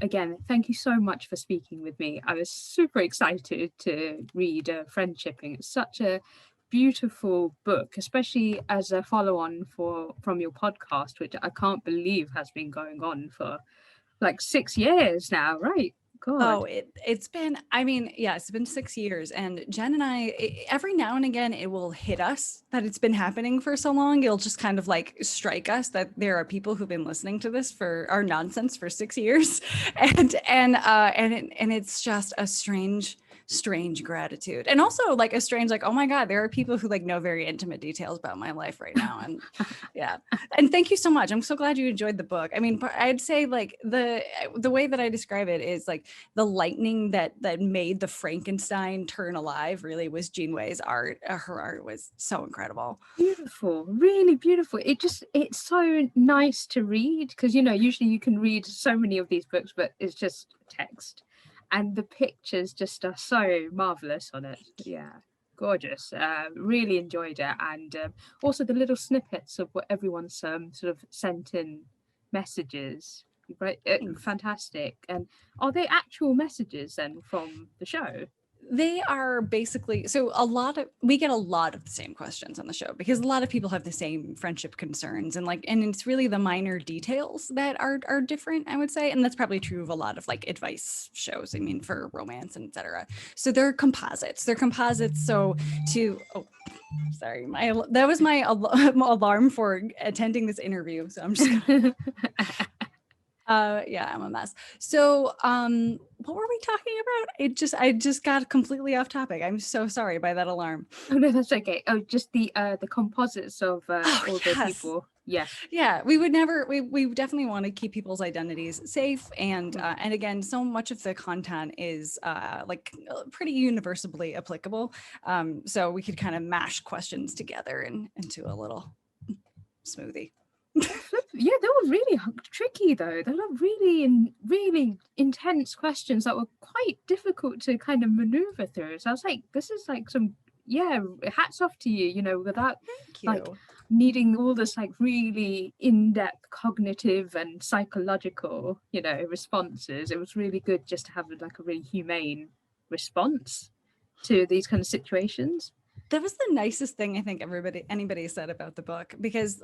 again, thank you so much for speaking with me. I was super excited to read Friendshipping. It's such a beautiful book, especially as a follow-on from your podcast, which I can't believe has been going on for like 6 years now, right? God. Oh, it's been, I mean, yeah, it's been 6 years. And Jen and every now and again, it will hit us that it's been happening for so long. It'll just kind of like strike us that there are people who've been listening to this for our nonsense for 6 years. And it's just a strange gratitude. And also like a strange, like, oh my God, there are people who like know very intimate details about my life right now. And yeah. And thank you so much. I'm so glad you enjoyed the book. I mean, I'd say like the way that I describe it is like the lightning that made the Frankenstein turn alive really was Jean Wei's art. Her art was so incredible. Beautiful, really beautiful. It's so nice to read because, usually you can read so many of these books, but it's just text. And the pictures just are so marvelous on it. Yeah, gorgeous. Really enjoyed it. And also the little snippets of what everyone's sort of sent in messages. Right, fantastic. And are they actual messages then from the show? They are basically, so we get a lot of the same questions on the show because a lot of people have the same friendship concerns, and it's really the minor details that are different, I would say. And that's probably true of a lot of like advice shows, I mean, for romance and etc. So they're composites. So sorry, that was my alarm for attending this interview. So I'm just yeah, I'm a mess. So, what were we talking about? I just got completely off topic. I'm so sorry by that alarm. Oh no, that's okay. Oh, just the composites of all the people. Yeah. Yeah, we definitely want to keep people's identities safe. And again, so much of the content is like pretty universally applicable. So we could kind of mash questions together into a little smoothie. Yeah, they were really tricky though. They were really intense questions that were quite difficult to kind of maneuver through. So I was like, this is like hats off to you, without like needing all this like really in-depth cognitive and psychological, responses. It was really good just to have like a really humane response to these kind of situations. That was the nicest thing I think anybody said about the book, because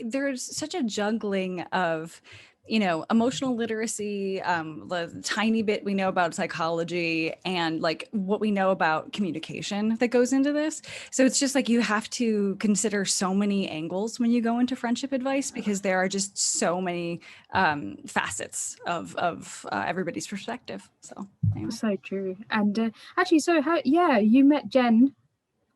there's such a juggling of, emotional literacy, the tiny bit we know about psychology, and like what we know about communication that goes into this. So it's just like you have to consider so many angles when you go into friendship advice, because there are just so many facets of everybody's perspective. So anyway. So true. And actually, you met Jen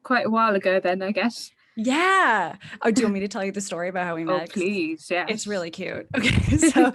quite a while ago then, I guess. Yeah. Oh, do you want me to tell you the story about how we met? Oh, please, yeah. It's really cute. Okay, so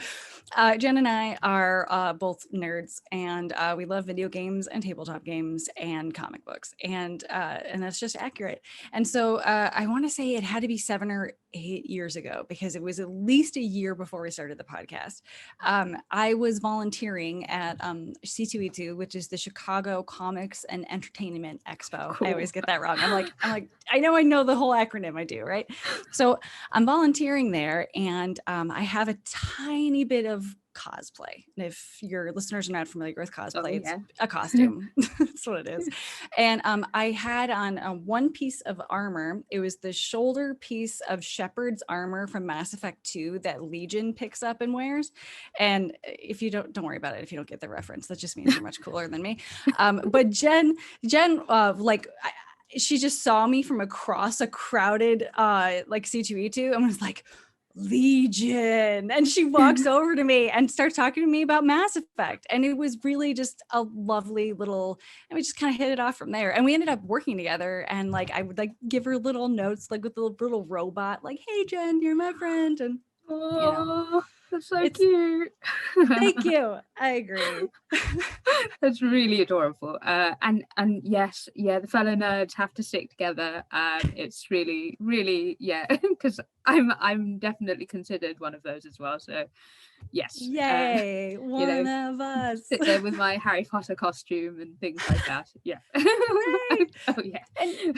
Jen and I are both nerds, and we love video games and tabletop games and comic books, and that's just accurate. And so I want to say it had to be 7 or 8 years ago, because it was at least a year before we started the podcast. I was volunteering at C2E2, which is the Chicago Comics and Entertainment Expo. Cool. I always get that wrong. I'm like, I know the whole acronym, I do, right? So I'm volunteering there, and I have a tiny bit of cosplay. And if your listeners are not familiar with cosplay, it's a costume. That's what it is. And I had on one piece of armor. It was the shoulder piece of Shepard's armor from Mass Effect 2 that Legion picks up and wears. And if you don't worry about it if you don't get the reference. That just means you're much cooler than me. But Jen, she just saw me from across a crowded like C2E2 and was like, Legion. And she walks over to me and starts talking to me about Mass Effect. And it was really just a lovely little, and we just kind of hit it off from there. And we ended up working together, and like I would like give her little notes, like with the little robot, like, hey Jen, you're my friend. And that's so cute. Thank you. I agree. That's really adorable. And yes, the fellow nerds have to stick together. It's really, really, because I'm definitely considered one of those as well. So yes, Yay, you one know, of us. sit there with my Harry Potter costume and things like that. Yeah. Hooray. Oh yeah.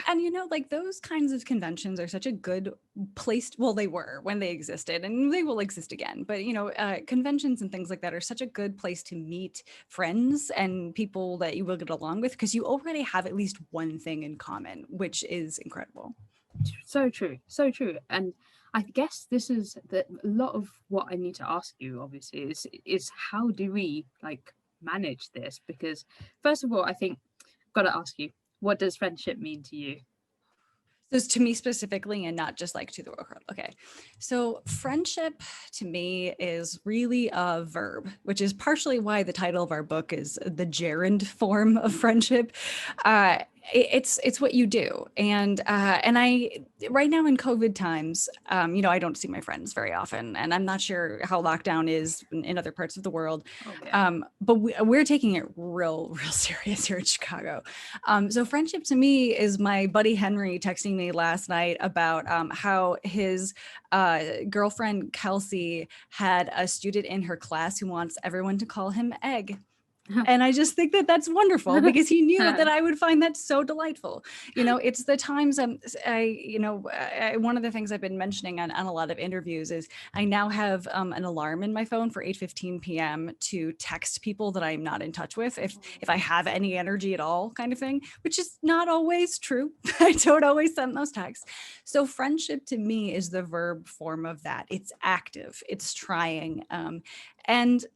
And you know, like those kinds of conventions are such a good place. Well, they were when they existed, and they will exist again. But you know, conventions and things like that are such a good place to meet friends and people that you will get along with, because you already have at least one thing in common, which is incredible. So true, so true. And I guess this is a lot of what I need to ask you. Obviously, is how do we like manage this? Because first of all, I think I've got to ask you, what does friendship mean to you? So it's to me specifically and not just like to the world. Okay. So friendship to me is really a verb, which is partially why the title of our book is the gerund form of friendship. It's what you do. And I right now in COVID times, you know, I don't see my friends very often, and I'm not sure how lockdown is in other parts of the world. Oh yeah. But we're taking it real serious here in Chicago. So friendship to me is my buddy Henry texting me last night about how his girlfriend Kelsey had a student in her class who wants everyone to call him Egg. And I just think that that's wonderful, because he knew that I would find that so delightful. You know, it's the times one of the things I've been mentioning on a lot of interviews is I now have an alarm in my phone for 8:15 p.m. to text people that I'm not in touch with if I have any energy at all, kind of thing, which is not always true. I don't always send those texts. So friendship to me is the verb form of that. It's active, it's trying. And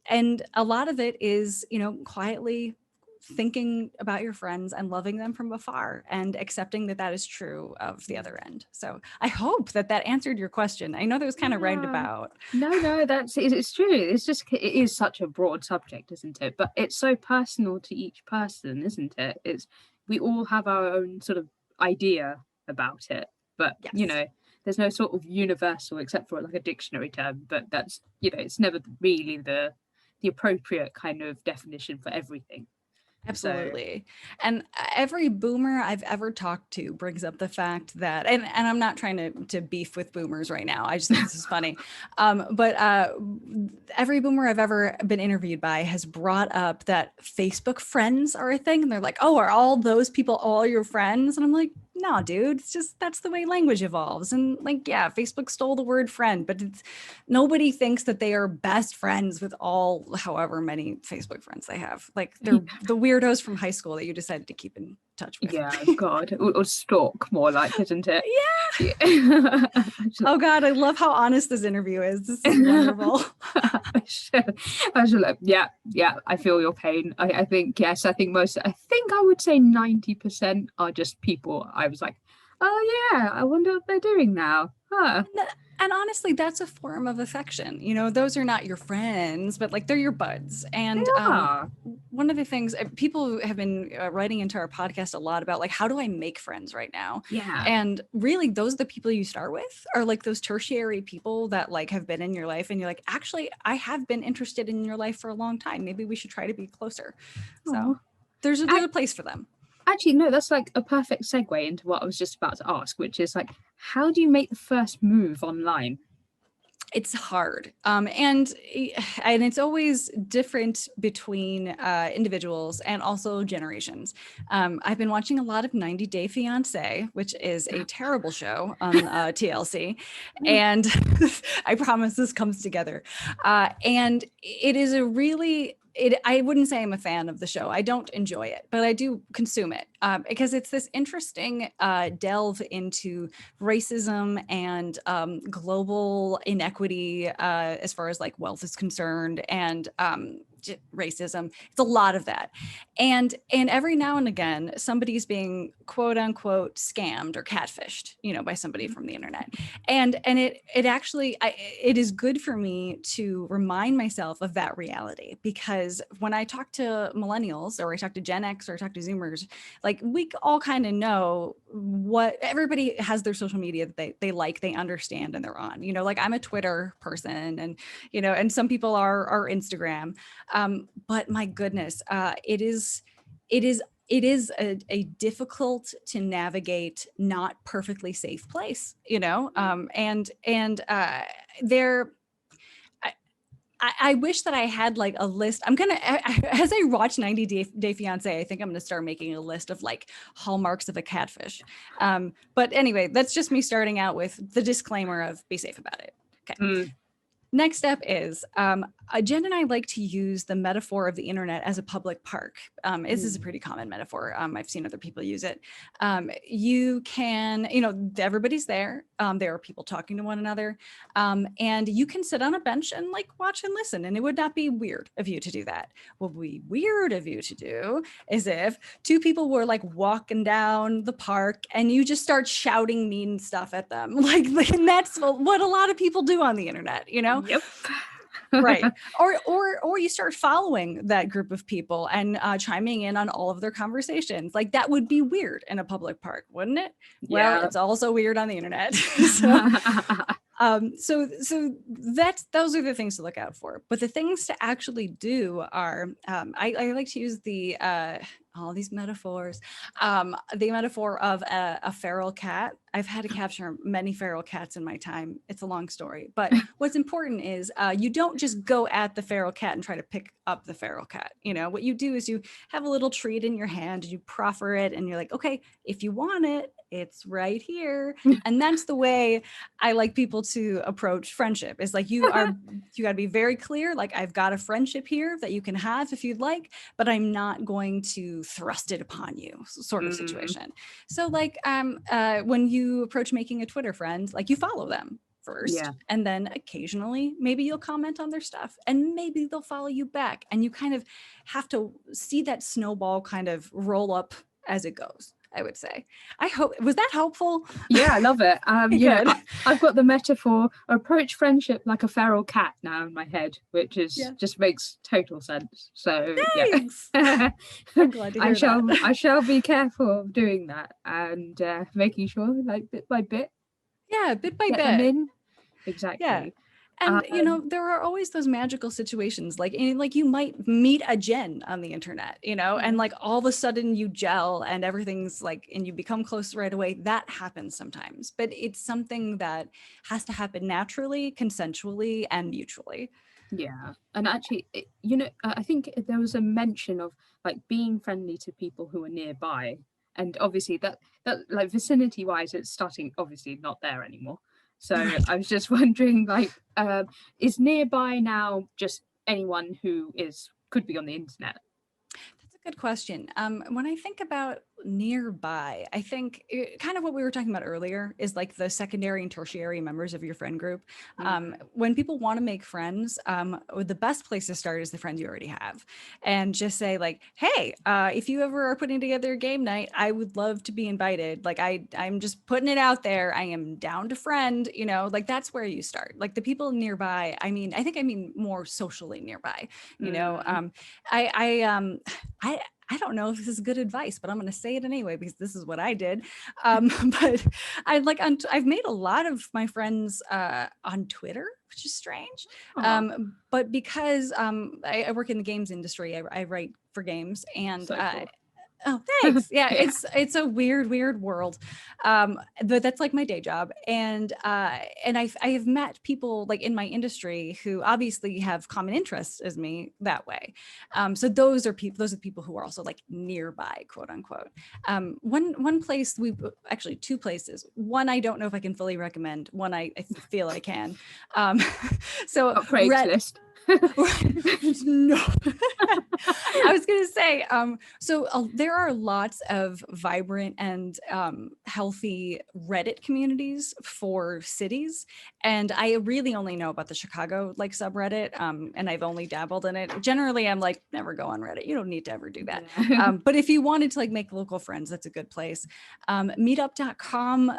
a lot of it is, you know, quietly thinking about your friends and loving them from afar and accepting that that is true of the other end. So I hope that that answered your question. I know that was kind of Yeah. roundabout. No, it's true. It's just it is such a broad subject, isn't it? But it's so personal to each person, isn't it? It's we all have our own sort of idea about it, but you Yes. know, there's no sort of universal except for like a dictionary term. But that's you know, it's never really the appropriate kind of definition for everything. So Absolutely. And every boomer I've ever talked to brings up the fact that, and I'm not trying to beef with boomers right now. I just think this is funny. But every boomer I've ever been interviewed by has brought up that Facebook friends are a thing. And they're like, oh, are all those people all your friends? And I'm like, no, dude, it's just, that's the way language evolves. And like, yeah, Facebook stole the word friend, but nobody thinks that they are best friends with all however many Facebook friends they have. Like they're the weirdos from high school that you decided to keep in touch with. yeah, God, or stalk more like, isn't it? Yeah. Yeah. Oh God, I love how honest this interview is. This is wonderful. I should like, yeah, I feel your pain. I think, yes, I think I would say 90% are just people I was like, oh yeah, I wonder what they're doing now. Huh. And honestly, that's a form of affection. You know, those are not your friends, but like they're your buds. They And are. one of the things people have been writing into our podcast a lot about, like, how do I make friends right now? Yeah. And really, those are the people you start with, are like those tertiary people that like have been in your life, and you're like, actually, I have been interested in your life for a long time. Maybe we should try to be closer. So Oh. there's a place for them. Actually, no, that's like a perfect segue into what I was just about to ask, which is like, how do you make the first move online? It's hard, and it's always different between individuals and also generations. I've been watching a lot of 90 Day Fiance, which is a terrible show on TLC, and I promise this comes together. And it is a really I wouldn't say I'm a fan of the show. I don't enjoy it, but I do consume it because it's this interesting delve into racism and global inequity as far as like wealth is concerned, and racism. It's a lot of that, and every now and again somebody's being quote unquote scammed or catfished, you know, by somebody from the internet, and it actually it is good for me to remind myself of that reality, because when I talk to millennials or I talk to Gen X or I talk to Zoomers, like we all kind of know what everybody has, their social media that they like, they understand, and they're on, you know, like I'm a Twitter person, and you know, and some people are Instagram, but my goodness, it is it is a difficult to navigate, not perfectly safe place, you know, and there. I wish that I had like a list. As I watch 90 Day Fiance, I think I'm gonna start making a list of like hallmarks of a catfish. But anyway, that's just me starting out with the disclaimer of be safe about it. Okay. Mm. Next up is Jen and I like to use the metaphor of the internet as a public park. This is a pretty common metaphor. I've seen other people use it. You can, you know, everybody's there. There are people talking to one another. And you can sit on a bench and like watch and listen. And it would not be weird of you to do that. What would be weird of you to do is if two people were like walking down the park and you just start shouting mean stuff at them. Like and that's what a lot of people do on the internet, you know? Yep. Right. Or you start following that group of people and chiming in on all of their conversations. Like that would be weird in a public park, wouldn't it? Well, Yeah. it's also weird on the internet. So those are the things to look out for. But the things to actually do are I like to use all these metaphors. The metaphor of a feral cat. I've had to capture many feral cats in my time. It's a long story, but what's important is you don't just go at the feral cat and try to pick up the feral cat. You know, what you do is you have a little treat in your hand, you proffer it, and you're like, okay, if you want it, it's right here. And that's the way I like people to approach friendship. Is like you got to be very clear. Like I've got a friendship here that you can have if you'd like, but I'm not going to thrust it upon you, sort of situation. So like when you approach making a Twitter friend, like you follow them first, Yeah. and then occasionally maybe you'll comment on their stuff and maybe they'll follow you back, and you kind of have to see that snowball kind of roll up as it goes. I would say. I hope, was that helpful? Yeah, I love it. You know, Good. I've got the metaphor approach friendship like a feral cat now in my head, which is just makes total sense. So Thanks. yeah, I'm glad to hear that. I shall be careful of doing that and making sure, like bit by bit, Yeah, bit by get them bit. in. Yeah. Exactly. And you know, there are always those magical situations, like you might meet a Jen on the internet, you know, and like all of a sudden you gel and everything's like, and you become close right away. That happens sometimes, but it's something that has to happen naturally, consensually, and mutually. Yeah, and actually, you know, I think there was a mention of like being friendly to people who are nearby, and obviously that like vicinity wise, it's starting obviously not there anymore. So Right. I was just wondering, like, is nearby now just anyone who is could be on the internet? That's a good question. When I think about nearby, I think kind of what we were talking about earlier is like the secondary and tertiary members of your friend group. When people want to make friends, the best place to start is the friends you already have, and just say like, "Hey, if you ever are putting together a game night, I would love to be invited. Like I'm just putting it out there. I am down to friend. You know, like that's where you start. Like the people nearby. I mean more socially nearby. You know, I I don't know if this is good advice, but I'm going to say it anyway because this is what I did. But I've made a lot of my friends on Twitter, which is strange. But because I work in the games industry, I write for games, and So cool. oh, thanks. Yeah, Yeah. it's a weird world, but that's like my day job, and I have met people like in my industry who obviously have common interests as me that way. So those are people who are also like nearby, quote unquote. One place actually two places. One I don't know if I can fully recommend. One I feel I can. So Craigslist. no. I was gonna say, there are lots of vibrant and healthy Reddit communities for cities, and I really only know about the Chicago like subreddit, and I've only dabbled in it. Generally, I'm like, never go on Reddit. You don't need to ever do that. Yeah. But if you wanted to like make local friends, that's a good place. Meetup.com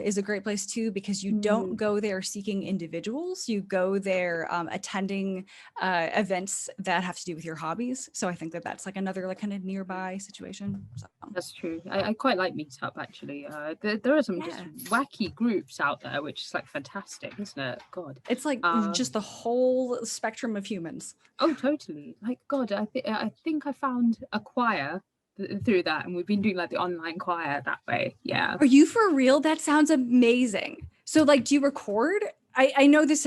is a great place too, because you don't go there seeking individuals. You go there attending events that have to do with your hobbies. So I think that's like another like kind of nearby situation. So. That's true. I quite like Meetup actually. There are some just wacky groups out there, which is like fantastic, isn't it? God, it's like just the whole spectrum of humans. Oh, totally. Like God, I think I found a choir through that, and we've been doing like the online choir that way. Yeah. Are you for real? That sounds amazing. So like, do you record? I know this,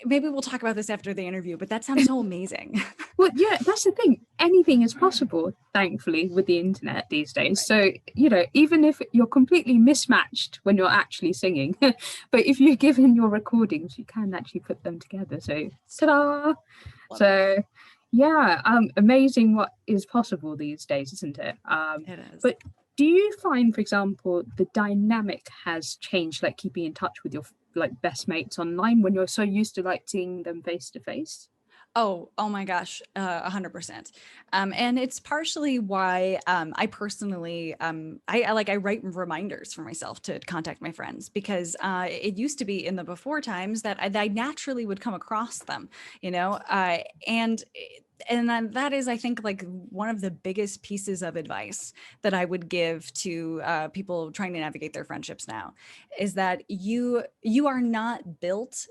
maybe we'll talk about this after the interview, but that sounds so amazing. Well, yeah, that's the thing. Anything is possible, thankfully, with the internet these days. So, you know, even if you're completely mismatched when you're actually singing, but if you're given your recordings, you can actually put them together. So, ta-da! So, yeah, amazing what is possible these days, isn't it? It is. But do you find, for example, the dynamic has changed, like keeping in touch with your like best mates online when you're so used to like seeing them face to face? Oh my gosh, 100%. And it's partially why I personally, I write reminders for myself to contact my friends, because it used to be in the before times that I naturally would come across them, you know, and then that is, I think, like one of the biggest pieces of advice that I would give to people trying to navigate their friendships now, is that you are not built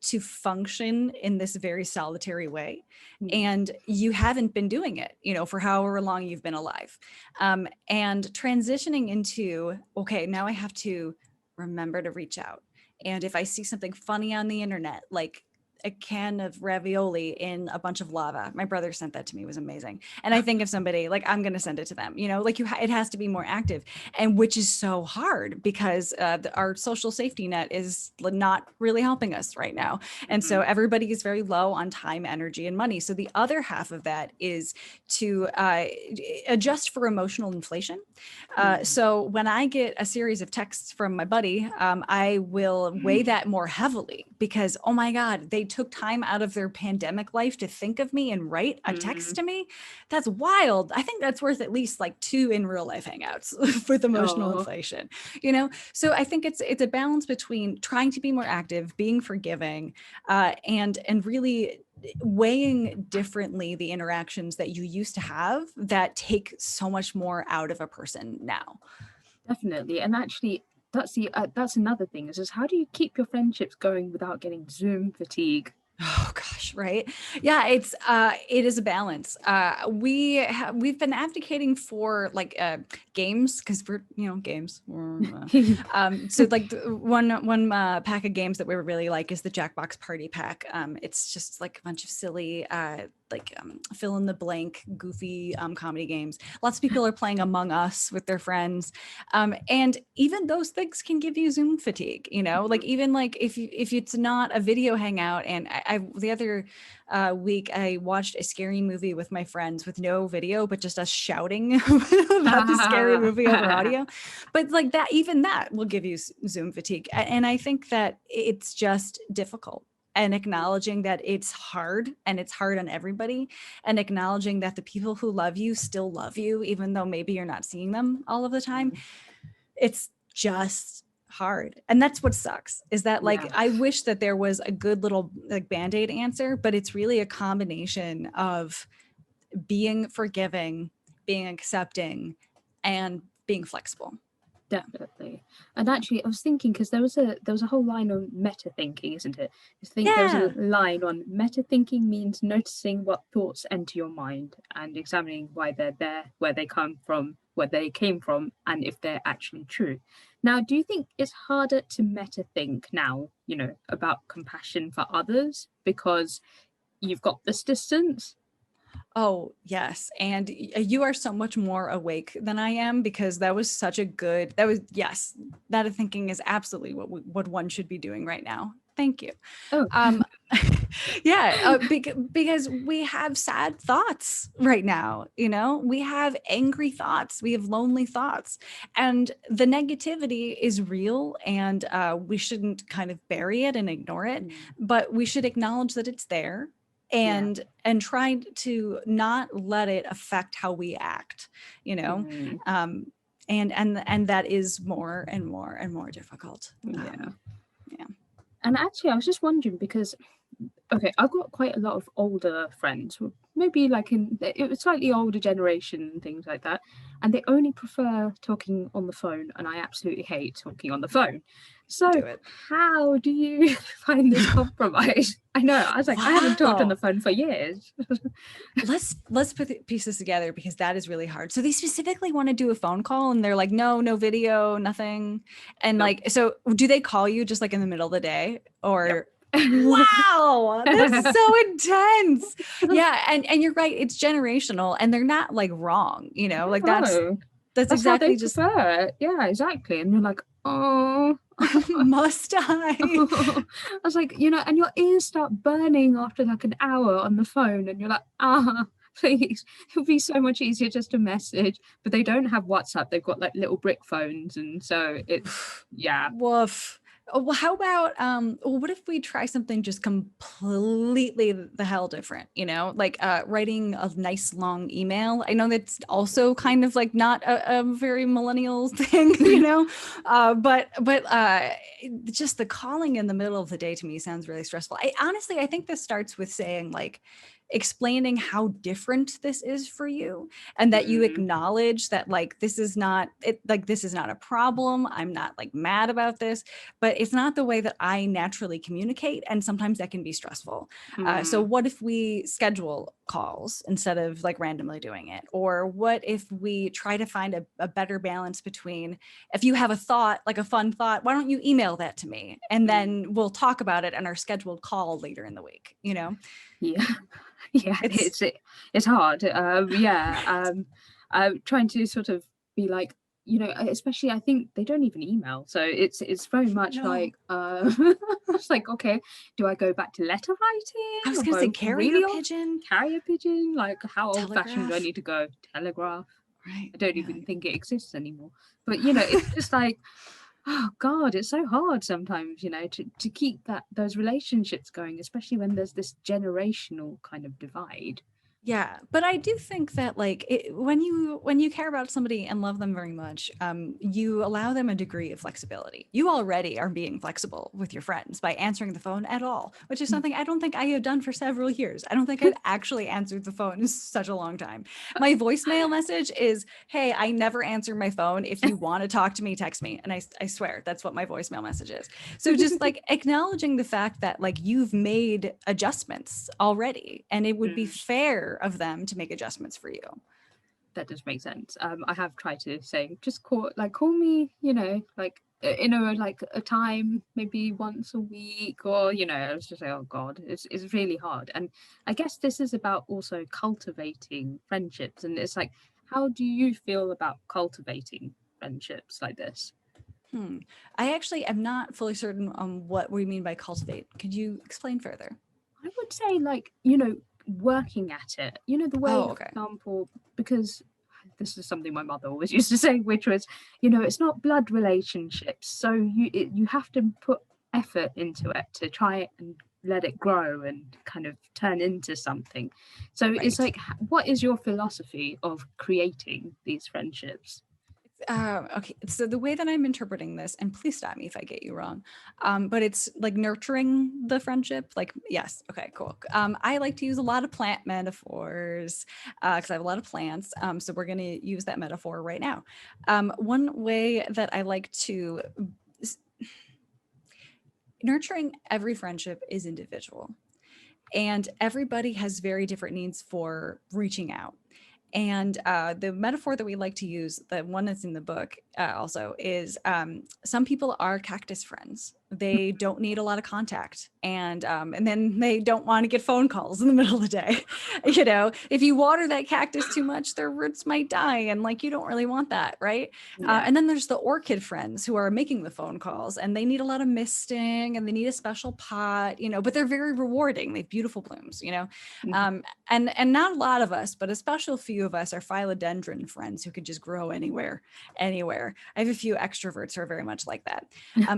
to function in this very solitary way, and you haven't been doing it, you know, for however long you've been alive, and transitioning into, okay, now I have to remember to reach out, and if I see something funny on the internet, like a can of ravioli in a bunch of lava, my brother sent that to me, it was amazing, and I think of somebody, like, I'm gonna send it to them, you know, like it has to be more active, and which is so hard because our social safety net is not really helping us right now, and so everybody is very low on time, energy, and money. So the other half of that is to adjust for emotional inflation. So when I get a series of texts from my buddy, I will weigh that more heavily, because, oh my God, they took time out of their pandemic life to think of me and write a text to me. That's wild. I think that's worth at least like 2 in real life hangouts with emotional inflation, you know? So I think it's a balance between trying to be more active, being forgiving, and really weighing differently the interactions that you used to have that take so much more out of a person now. Definitely. And actually, that's another thing, is just how do you keep your friendships going without getting Zoom fatigue? Oh gosh, right? Yeah, it is a balance. We've been advocating for like games, because we're, you know, games. So like one pack of games that we really like is the Jackbox Party Pack. It's just like a bunch of silly fill in the blank, goofy comedy games. Lots of people are playing Among Us with their friends, and even those things can give you Zoom fatigue. You know, like even like if it's not a video hangout, and I the other week I watched a scary movie with my friends with no video, but just us shouting about the scary movie over audio. But like that, even that will give you Zoom fatigue, and I think that it's just difficult. And acknowledging that it's hard, and it's hard on everybody, and acknowledging that the people who love you still love you, even though maybe you're not seeing them all of the time. It's just hard. And that's what sucks, is that like, I wish that there was a good little like Band-Aid answer, but it's really a combination of being forgiving, being accepting, and being flexible. Definitely. And actually, I was thinking, because there was a whole line on meta thinking, isn't it? I think there was a line on meta thinking means noticing what thoughts enter your mind and examining why they're there, where they came from, and if they're actually true. Now, do you think it's harder to meta think now, you know, about compassion for others because you've got this distance? Oh, yes. And you are so much more awake than I am, because that was such a good, yes, that thinking is absolutely what one should be doing right now. Thank you. Oh, yeah, because we have sad thoughts right now, you know, we have angry thoughts, we have lonely thoughts, and the negativity is real, and we shouldn't kind of bury it and ignore it, but we should acknowledge that it's there, and try to not let it affect how we act, you know. And that is more and more and more difficult. And actually, I was just wondering, because okay, I've got quite a lot of older friends, maybe like it was slightly older generation and things like that, and they only prefer talking on the phone, and I absolutely hate talking on the phone. So Do it. how do you find this compromise? I know, I was like, I haven't talked on the Wow. phone for years. Let's put the pieces together because that is really hard. So they specifically want to do a phone call and they're like, no video, nothing. And Nope. like, so do they call you just like in the middle of the day Yep. or wow, that's so intense. Yeah, and you're right, it's generational and they're not like wrong, you know, like that's No, that's how they exactly just prefer it. Yeah, exactly. And you're like, oh. must I? I was like, and your ears start burning after like an hour on the phone, and you're like, please, it would be so much easier just to message. But they don't have WhatsApp; they've got like little brick phones, and so it's yeah. Woof. Oh, well, how about well, what if we try something just completely the hell different, you know, like writing a nice long email. I know that's also kind of like not a very millennial thing, you know, but just the calling in the middle of the day to me sounds really stressful. I think this starts with saying like explaining how different this is for you and that you Mm, acknowledge that like this is not it, like this is not a problem. I'm not like mad about this, but it's not the way that I naturally communicate. And sometimes that can be stressful. So mm, what if we schedule calls instead of like randomly doing it? Or what if we try to find a better balance between if you have a thought, like a fun thought, why don't you email that to me? And mm. then we'll talk about it on our scheduled call later in the week, you know? Yeah, yeah. It's It's hard. Yeah. Trying to sort of be like, especially I think they don't even email, so it's very much no. like, it's like, okay, do I go back to letter I writing was or gonna say go carrier really old pigeon, carrier pigeon? Like, how old fashioned do I telegraph, need to go? Telegraph? right? I don't Yeah. even think it exists anymore. But it's just like, oh God, it's so hard sometimes, to keep those relationships going, especially when there's this generational kind of divide. Yeah, but I do think that like when you care about somebody and love them very much, you allow them a degree of flexibility. You already are being flexible with your friends by answering the phone at all, which is something I don't think I have done for several years. I don't think I've actually answered the phone in such a long time. My voicemail message is, "Hey, I never answer my phone. If you want to talk to me, text me." And I swear that's what my voicemail message is. So just like acknowledging the fact that like you've made adjustments already and it would be Mm, fair of them to make adjustments for you. that does make sense. I have tried to say, just call me, like in a time, maybe once a week, or I was just like, oh God, it's really hard. And I guess this is about also cultivating friendships, and it's like, how do you feel about cultivating friendships like this? Hmm. I actually am not fully certain on what we mean by cultivate. Could you explain further? I would say, like, working at it. The way, Oh, for okay. example, because this is something my mother always used to say, which was, it's not blood relationships. So you have to put effort into it to try it and let it grow and kind of turn into something. So it's Right. like, what is your philosophy of creating these friendships? Okay, so the way that I'm interpreting this, and please stop me if I get you wrong, but it's like nurturing the friendship. Like, yes, okay, cool. I like to use a lot of plant metaphors because I have a lot of plants. So we're going to use that metaphor right now. One way that I like to nurturing every friendship is individual, and everybody has very different needs for reaching out. And the metaphor that we like to use, the one that's in the book also, is some people are cactus friends. They don't need a lot of contact, and then they don't want to get phone calls in the middle of the day. You know, if you water that cactus too much, their roots might die, and like you don't really want that, right? Yeah. And then there's the orchid friends who are making the phone calls, and they need a lot of misting, and they need a special pot, you know. But they're very rewarding. They have beautiful blooms, you know. Mhm. And not a lot of us, but a special few of us are philodendron friends who could just grow anywhere. I have a few extroverts who are very much like that.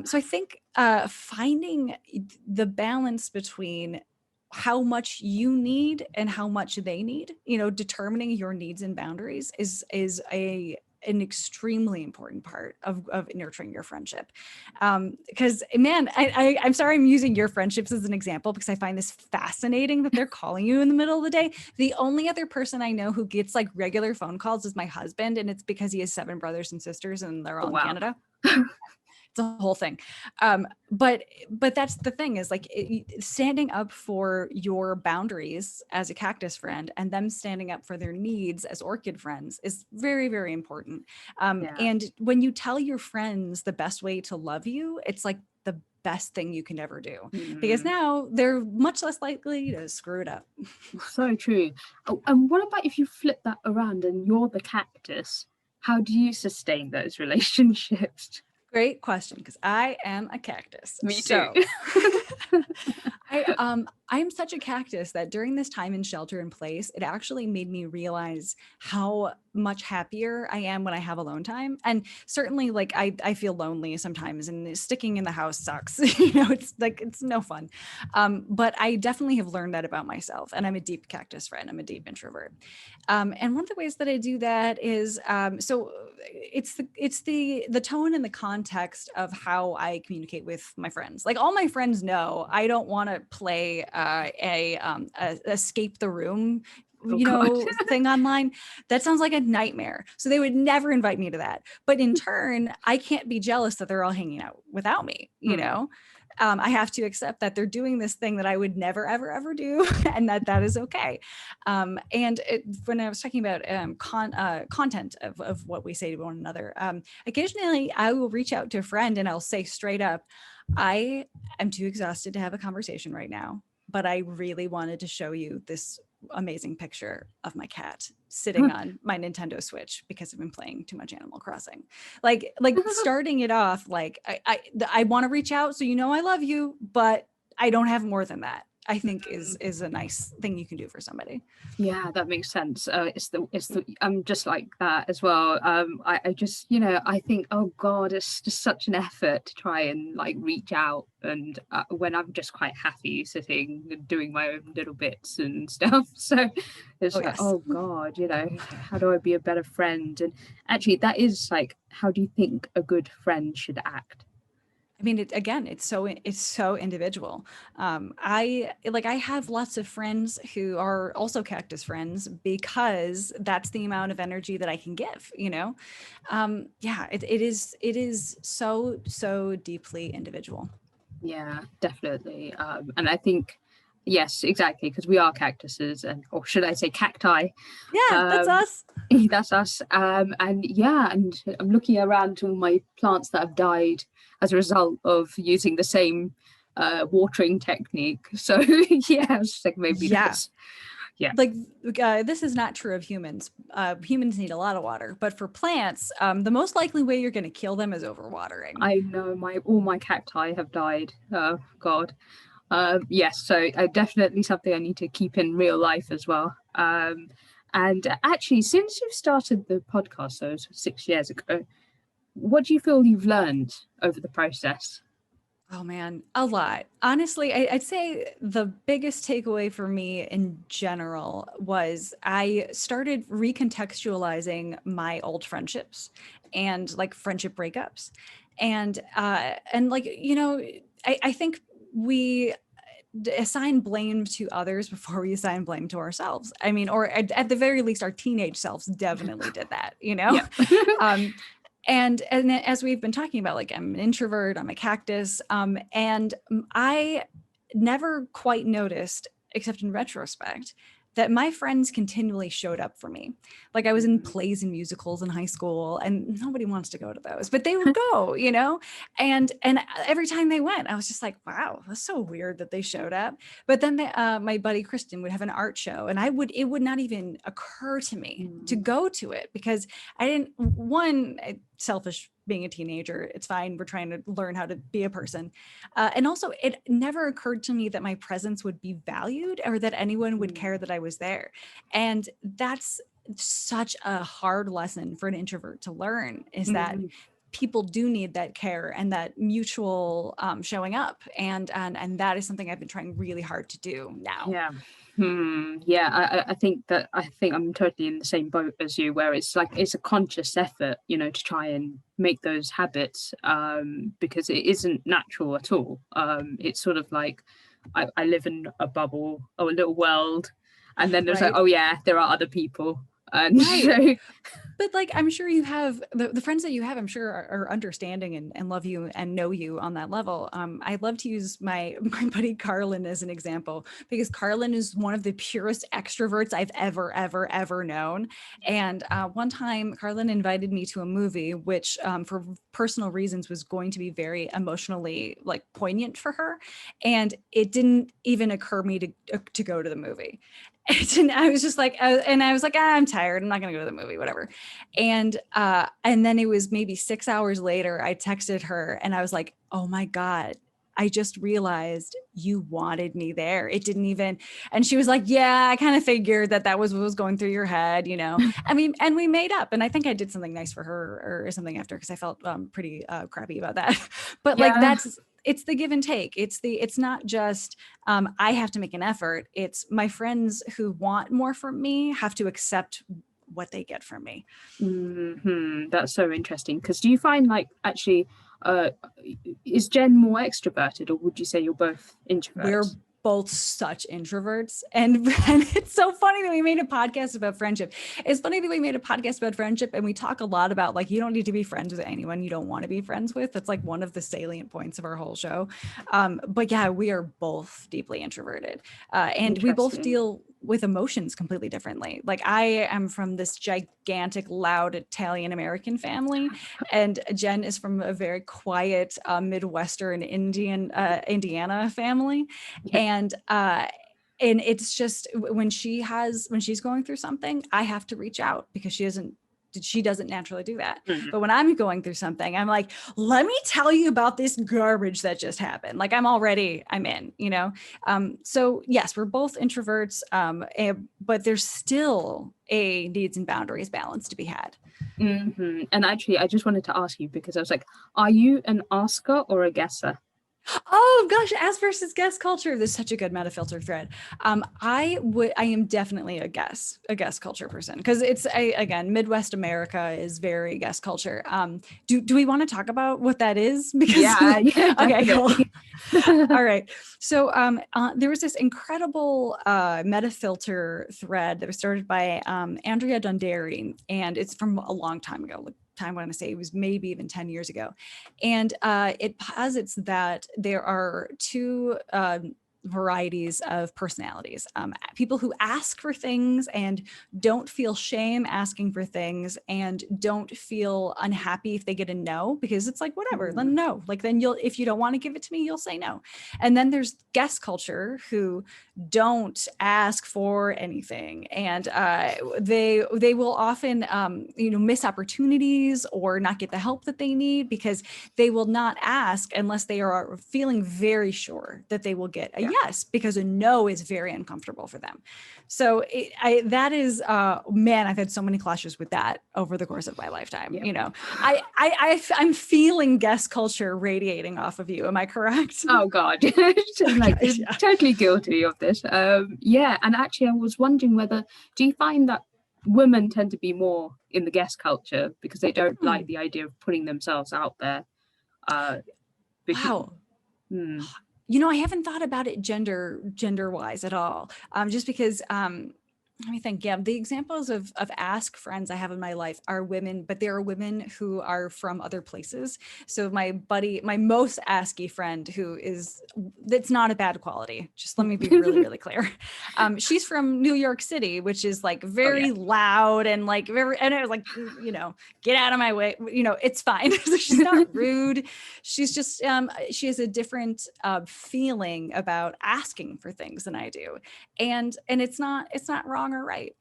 So I think finding the balance between how much you need and how much they need, you know, determining your needs and boundaries is a an extremely important part of nurturing your friendship. Because man, I'm sorry I'm using your friendships as an example because I find this fascinating that they're calling you in the middle of the day. The only other person I know who gets like regular phone calls is my husband, and it's because he has 7 brothers and sisters and they're Oh, all in wow. Canada. It's a whole thing. But that's the thing is like standing up for your boundaries as a cactus friend and them standing up for their needs as orchid friends is very, very important. Yeah. And when you tell your friends the best way to love you, it's like the best thing you can ever do because now they're much less likely to screw it up. So true. Oh, and what about if you flip that around and you're the cactus? How do you sustain those relationships? Great question, because I am a cactus. Me too. So I'm such a cactus that during this time in shelter in place, it actually made me realize how much happier I am when I have alone time. And certainly like I feel lonely sometimes and sticking in the house sucks. It's like it's no fun. But I definitely have learned that about myself. And I'm a deep cactus friend. I'm a deep introvert. And one of the ways that I do that is so it's the tone and the context of how I communicate with my friends. Like all my friends know I don't want to play a escape the room thing online. That sounds like a nightmare. So they would never invite me to that. But in turn, I can't be jealous that they're all hanging out without me, I have to accept that they're doing this thing that I would never, ever, ever do, and that is okay. When I was talking about content of what we say to one another, occasionally I will reach out to a friend and I'll say straight up, I am too exhausted to have a conversation right now, but I really wanted to show you this amazing picture of my cat sitting on my Nintendo Switch because I've been playing too much Animal Crossing. Like starting it off, like I want to reach out, so I love you, but I don't have more than that. I think is a nice thing you can do for somebody. Yeah, that makes sense. I'm just like that as well. I just, I think, oh God, it's just such an effort to try and like reach out. And when I'm just quite happy sitting and doing my own little bits and stuff. So it's oh God, how do I be a better friend? And actually that is like, how do you think a good friend should act? I mean, it's so individual. I have lots of friends who are also cactus friends because that's the amount of energy that I can give, it is so deeply individual. Yeah, definitely. And I think, yes, exactly, because we are cactuses, or should I say cacti? Yeah, that's us. That's us. And I'm looking around to all my plants that have died as a result of using the same watering technique. So yes, like maybe that's like this is not true of humans. Humans need a lot of water, but for plants, the most likely way you're going to kill them is overwatering. I know all my cacti have died. Oh God. Yes, so definitely something I need to keep in real life as well. And actually, since you've started the podcast, so 6 years ago, what do you feel you've learned over the process? Oh man, a lot. Honestly, I'd say the biggest takeaway for me in general was I started recontextualizing my old friendships and like friendship breakups. And like, I think we assign blame to others before we assign blame to ourselves. I mean, or at the very least, our teenage selves definitely did that, Yeah. And as we've been talking about, like I'm an introvert, I'm a cactus, and I never quite noticed, except in retrospect, that my friends continually showed up for me. Like I was in plays and musicals in high school, and nobody wants to go to those, but they would go, and every time they went, I was just like, wow, that's so weird that they showed up. But then my buddy Kristen would have an art show, and it would not even occur to me to go to it because I didn't, selfish being a teenager, it's fine, we're trying to learn how to be a person, and also it never occurred to me that my presence would be valued or that anyone would care that I was there. And that's such a hard lesson for an introvert to learn, is that people do need that care and that mutual showing up, and that is something I've been trying really hard to do now. Yeah. Yeah, I think I'm totally in the same boat as you, where it's like it's a conscious effort, you know, to try and make those habits, because it isn't natural at all. It's sort of like I live in a bubble or a little world, and then there's like, Right. oh yeah, there are other people, and Right. so But like, I'm sure you have the friends that you have, I'm sure are understanding and love you and know you on that level. I love to use my buddy Carlin as an example, because Carlin is one of the purest extroverts I've ever known. And one time Carlin invited me to a movie, which for personal reasons was going to be very emotionally like poignant for her. And it didn't even occur me to go to the movie. I was just like, I was like, I'm tired. I'm not going to go to the movie, whatever. And then it was maybe 6 hours later, I texted her and I was like, oh my God, I just realized you wanted me there. It didn't even, and she was like, yeah, I kind of figured that was what was going through your head, you know? I mean, and we made up, and I think I did something nice for her or something after, because I felt pretty crappy about that. But like, yeah. it's the give and take. It's not just I have to make an effort. It's my friends who want more from me have to accept what they get from me. That's so interesting. Because do you find like actually, is Jen more extroverted, or would you say you're both We're introverts? both such introverts. And it's so funny that we made a podcast about friendship. It's funny that we made a podcast about friendship, and we talk a lot about like, you don't need to be friends with anyone you don't want to be friends with. That's like one of the salient points of our whole show. But yeah, we are both deeply introverted. And we both Interesting. deal with emotions completely differently. Like, I am from this gigantic, loud Italian American family, and Jen is from a very quiet Midwestern Indiana family. Yeah. And it's just when she's going through something, I have to reach out, because she doesn't naturally do that. Mm. But when I'm going through something, I'm like, let me tell you about this garbage that just happened. Like, I'm in, you know? So yes, we're both introverts, but there's still a needs and boundaries balance to be had. And actually, I just wanted to ask you, because I was like, are you an asker or a guesser? Oh gosh, ask versus guess culture. There's such a good metafilter thread. I am definitely a guess culture person, because again, Midwest America is very guess culture. Do we want to talk about what that is? Because Yeah, okay, cool. definitely. All right. So there was this incredible metafilter thread that was started by Andrea Dundary, and it's from a long time ago. I want to say it was maybe even 10 years ago. And it posits that there are two varieties of personalities. People who ask for things and don't feel shame asking for things, and don't feel unhappy if they get a no, because it's like, whatever, then no. Like, then if you don't want to give it to me, you'll say no. And then there's guest culture, who don't ask for anything, and they will often miss opportunities or not get the help that they need, because they will not ask unless they are feeling very sure that they will get a yes, because a no is very uncomfortable for them. So that is man, I've had so many clashes with that over the course of my lifetime. Yeah. You know, I'm feeling guest culture radiating off of you. Am I correct? Oh God, like Yeah. totally guilty of this. Yeah, and actually, I was wondering whether do you find that women tend to be more in the guest culture because they don't like the idea of putting themselves out there? Because, Wow. You know, I haven't thought about it gender wise at all. Just because let me think. Yeah, the examples of ask friends I have in my life are women, but there are women who are from other places. So my most asky friend, that's not a bad quality. Just let me be really, really clear. She's from New York City, which is like very loud and like and I was like, get out of my way. It's fine. So she's not rude. She's just she has a different feeling about asking for things than I do, and it's not wrong or right.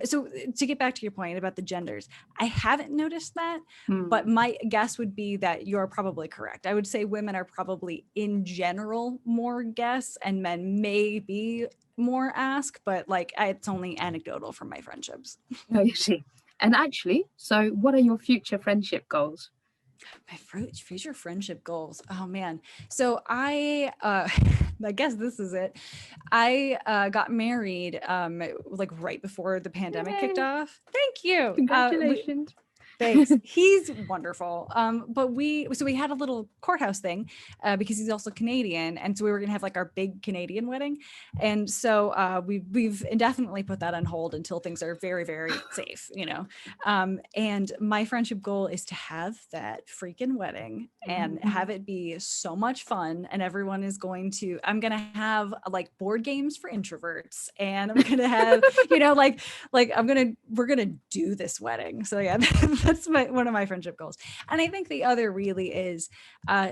So to get back to your point about the genders, I haven't noticed that, but my guess would be that you're probably correct. I would say women are probably in general more guess, and men may be more ask, but like it's only anecdotal from my friendships. oh, you see. And actually, so what are your future friendship goals? My future friendship goals. Oh man. So I I guess this is it. I got married like right before the pandemic kicked Yay! off. Thank you. Congratulations. Thanks. He's wonderful. But we had a little courthouse thing because he's also Canadian, and so we were gonna have like our big Canadian wedding, and so we've indefinitely put that on hold until things are very very safe, you know. And my friendship goal is to have that freaking wedding and have it be so much fun, and everyone is going to. I'm gonna have like board games for introverts, and I'm gonna have you know like we're gonna do this wedding. So yeah. That's one of my friendship goals. And I think the other really is,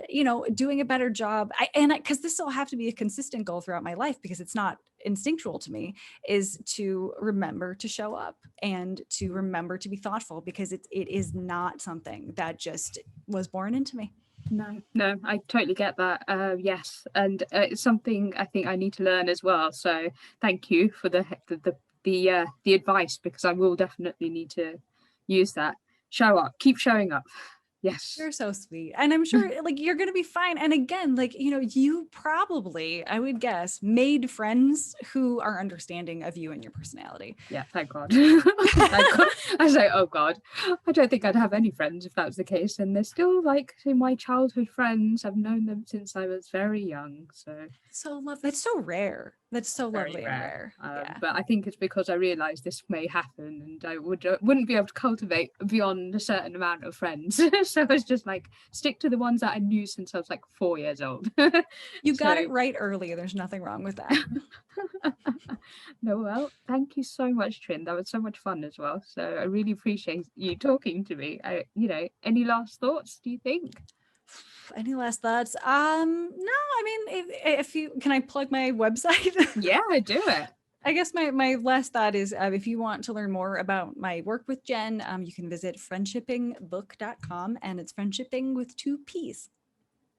you know, doing a better job. Because this will have to be a consistent goal throughout my life because it's not instinctual to me, is to remember to show up and to remember to be thoughtful because it is not something that just was born into me. No, I totally get that. Yes, and it's something I think I need to learn as well. So thank you for the advice because I will definitely need to use that. Show up, keep showing up. Yes. You're so sweet. And I'm sure like you're going to be fine. And again, like, you know, you probably, I would guess, made friends who are understanding of you and your personality. Yeah, thank God. Thank God. I was like, oh God, I don't think I'd have any friends if that was the case. And they're still like my childhood friends. I've known them since I was very young. So So lovely. That's so rare. That's so lovely and rare. Yeah. But I think it's because I realised this may happen, and I wouldn't be able to cultivate beyond a certain amount of friends. So it's just like stick to the ones that I knew since I was like 4 years old. You got it right early. There's nothing wrong with that. No, well, thank you so much, Trin. That was so much fun as well. So I really appreciate you talking to me. You know, any last thoughts, do you think? Any last thoughts? No, I mean, if you can, I plug my website. Yeah, do it. I guess my last thought is if you want to learn more about my work with Jen, you can visit friendshippingbook.com, and it's friendshipping with 2 P's.